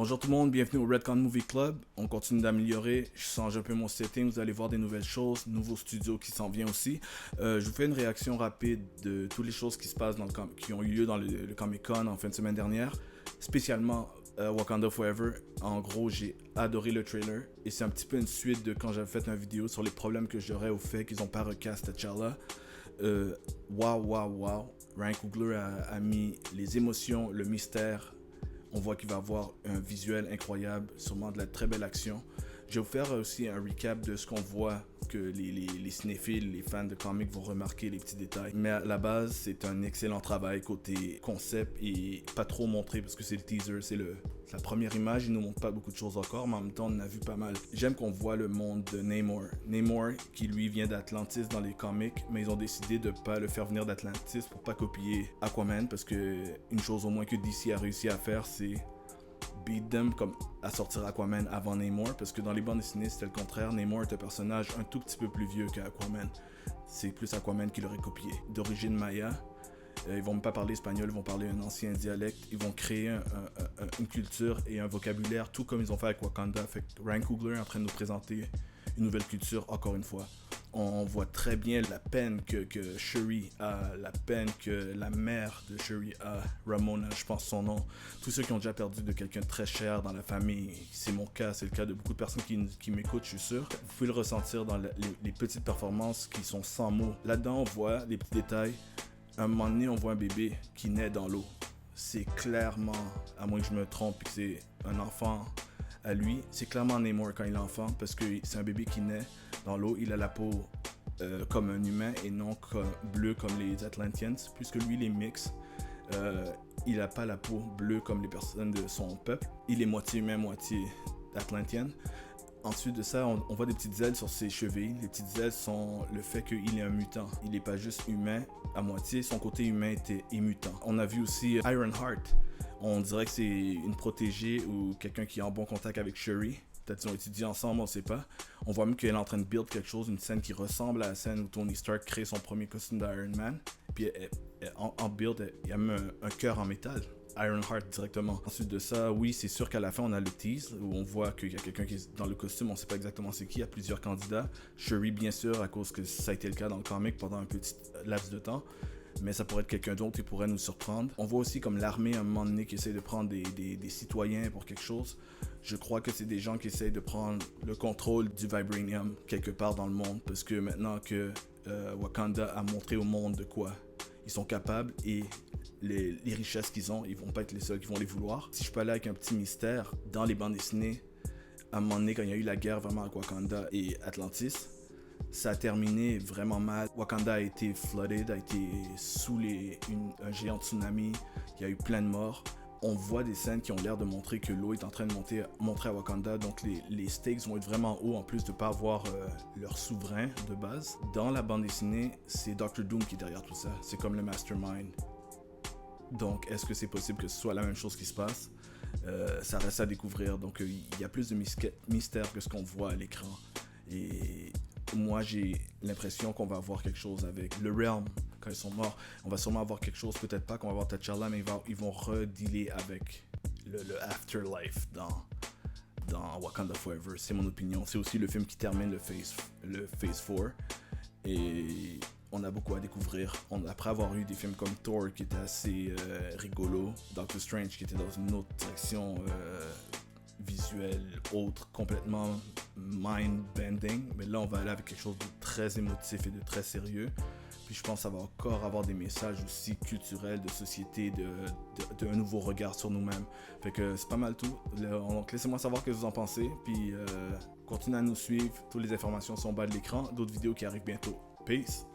Bonjour tout le monde, bienvenue au Redcon Movie Club. On continue d'améliorer, je change un peu mon setting, vous allez voir des nouvelles choses, nouveaux studios qui s'en viennent aussi. Je vous fais une réaction rapide de toutes les choses qui se passent qui ont eu lieu dans le Comic Con en fin de semaine dernière, spécialement Wakanda Forever. En gros, j'ai adoré le trailer et c'est un petit peu une suite de quand j'avais fait une vidéo sur les problèmes que j'aurais au fait qu'ils n'ont pas recast T'Challa. Wow. Ryan Coogler a mis les émotions, le mystère. On voit qu'il va avoir un visuel incroyable, sûrement de la très belle action. Je vais vous faire aussi un recap de ce qu'on voit, que les cinéphiles, les fans de comics vont remarquer les petits détails. Mais à la base, c'est un excellent travail côté concept et pas trop montré parce que c'est le teaser, c'est la première image. Il nous montre pas beaucoup de choses encore, mais en même temps, on en a vu pas mal. J'aime qu'on voit le monde de Namor. Namor, qui lui vient d'Atlantis dans les comics, mais ils ont décidé de pas le faire venir d'Atlantis pour pas copier Aquaman, parce que une chose au moins que DC a réussi à faire, c'est beat them comme à sortir Aquaman avant Namor, parce que dans les bandes dessinées c'était le contraire. Namor est un personnage un tout petit peu plus vieux qu'Aquaman. C'est plus Aquaman qui l'aurait copié. D'origine maya, ils vont même pas parler espagnol, ils vont parler un ancien dialecte. Ils vont créer une culture et un vocabulaire, tout comme ils ont fait avec Wakanda. Fait que Ryan Coogler est en train de nous présenter une nouvelle culture encore une fois. On voit très bien la peine que Shuri a, la peine que la mère de Shuri a, Ramona, je pense son nom. Tous ceux qui ont déjà perdu de quelqu'un de très cher dans la famille, c'est mon cas, c'est le cas de beaucoup de personnes qui m'écoutent, je suis sûr. Vous pouvez le ressentir dans les petites performances qui sont sans mots. Là-dedans, on voit des petits détails. À un moment donné, on voit un bébé qui naît dans l'eau. C'est clairement, à moins que je me trompe, que c'est un enfant à lui, c'est clairement Namor quand il est enfant, parce que c'est un bébé qui naît dans l'eau. Il a la peau comme un humain et non bleu comme les Atlanteans, puisque lui il est mix. Il n'a pas la peau bleue comme les personnes de son peuple. Il est moitié humain, moitié Atlantean. Ensuite de ça, on voit des petites ailes sur ses chevilles. Les petites ailes sont le fait qu'il est un mutant. Il n'est pas juste humain à moitié, son côté humain est mutant. On a vu aussi Ironheart. On dirait que c'est une protégée ou quelqu'un qui est en bon contact avec Shuri. Peut-être qu'ils ont étudié ensemble, on ne sait pas. On voit même qu'elle est en train de build quelque chose, une scène qui ressemble à la scène où Tony Stark crée son premier costume d'Iron Man. Puis en build, il y a même un cœur en métal. Ironheart directement. Ensuite de ça, oui, c'est sûr qu'à la fin, on a le tease où on voit qu'il y a quelqu'un qui est dans le costume, on ne sait pas exactement c'est qui, il y a plusieurs candidats. Shuri, bien sûr, à cause que ça a été le cas dans le comic pendant un petit laps de temps. Mais ça pourrait être quelqu'un d'autre qui pourrait nous surprendre. On voit aussi comme l'armée à un moment donné qui essaie de prendre des citoyens pour quelque chose. Je crois que c'est des gens qui essayent de prendre le contrôle du Vibranium quelque part dans le monde, parce que maintenant que Wakanda a montré au monde de quoi ils sont capables et les richesses qu'ils ont, ils vont pas être les seuls qui vont les vouloir. Si je peux aller avec un petit mystère, dans les bandes dessinées, à un moment donné quand il y a eu la guerre vraiment avec Wakanda et Atlantis, ça a terminé vraiment mal. Wakanda a été flooded, a été sous un géant tsunami. Il y a eu plein de morts. On voit des scènes qui ont l'air de montrer que l'eau est en train de montrer à Wakanda. Donc les stakes vont être vraiment hauts en plus de ne pas avoir leur souverain de base. Dans la bande dessinée, c'est Dr. Doom qui est derrière tout ça. C'est comme le mastermind. Donc est-ce que c'est possible que ce soit la même chose qui se passe? Ça reste à découvrir. Donc il y a plus de mystère que ce qu'on voit à l'écran. Et moi, j'ai l'impression qu'on va avoir quelque chose avec le Realm quand ils sont morts. On va sûrement avoir quelque chose, peut-être pas qu'on va avoir T'Challa, mais ils vont redealer avec le afterlife dans Wakanda Forever. C'est mon opinion. C'est aussi le film qui termine le Phase 4. Et on a beaucoup à découvrir. Après avoir eu des films comme Thor qui était assez rigolo, Doctor Strange qui était dans une autre direction visuel autre, complètement mind-bending, mais là on va aller avec quelque chose de très émotif et de très sérieux. Puis je pense que ça va encore avoir des messages aussi culturels, de société, d'un nouveau regard sur nous-mêmes. Fait que c'est pas mal tout. Donc laissez-moi savoir ce que vous en pensez, puis continuez à nous suivre. Toutes les informations sont en bas de l'écran. D'autres vidéos qui arrivent bientôt. Peace!